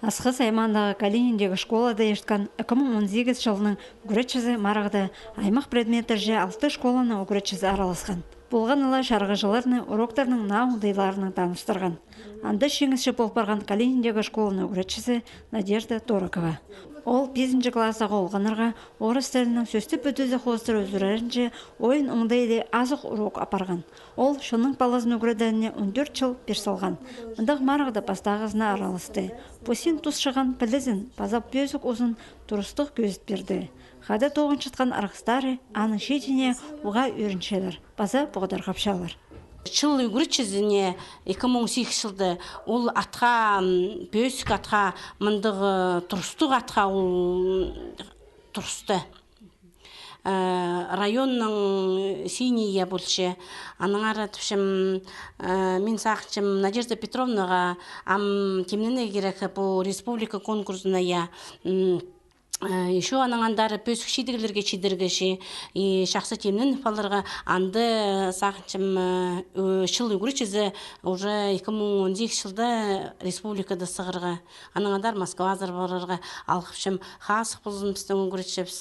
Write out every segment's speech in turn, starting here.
Асқыз аймандағы Калининдегі школада ешткан 2018 жылының үгіретшізі марағды аймақ предметі же 6 школаны үгіретшізі араласқан. Болған ала жарғы жыларыны уроктарының науылдайларының таныстырған. Анда шеңісші болып барған Калининдегі школаны үгіретшізі Надежда Торокова. Ол 5 классаға олғанырға орыс тілінің сөсті бүтізі қостыры өзірерінше ойын оңдайды азық урок апарған. Ол шының палазын үгіредеріне 14 жыл персалған. Мұндақ марағды пастағызына аралысты. Пусин тұсшыған пілізін, пазап бөзік ұзын тұрыстық көзіт берді. Қады тоғын шытқан арқыстары аның шетіне ұға өріншелер. Паза бұғдар қапшалар. Чыл үгіретшізіне 2018 жылды ол атқа, бөсік атқа, мұндығы тұрыстық атқа ол тұрысты. Районның синейя болшы. Аның аратышым, мен сақчым Надежда Петровнаға темнені керек по республика конкурсына я еще анаңандары пөсік шидірлерге шидіргеші, шақсы темнен фаларға анды сақчым шыл үгіретшізі уже 2018 жылда республикада сығырға. Анаңандар Москва азарбарарға алқыпшым қасық бұлзын біздің үгіретшіміз.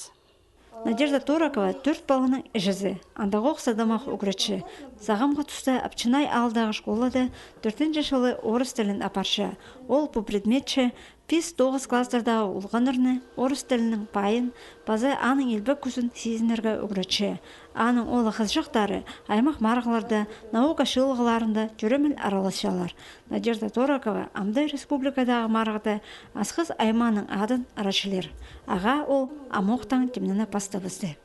Надежда Торокова 4 балының әжізі. Андағы оқсадамақ үгіретші. Сағамға тұста Апчынай алдағы школада 4 жылы орыс тілін апаршы. Ол бұл предметші 5-9 кластардағы ұлғанырны орыс тілінің пайын, базы аның елбі күзін сезінерге үгіретші. Аның олы қызжықтары аймақ марғыларда, наука шылғыларында жүреміл араласшалар. Надежда Торокова амдай республикадағы марғыда асқыз айманың адын арашылер. Аға ол амоқтан темнені пастабызды.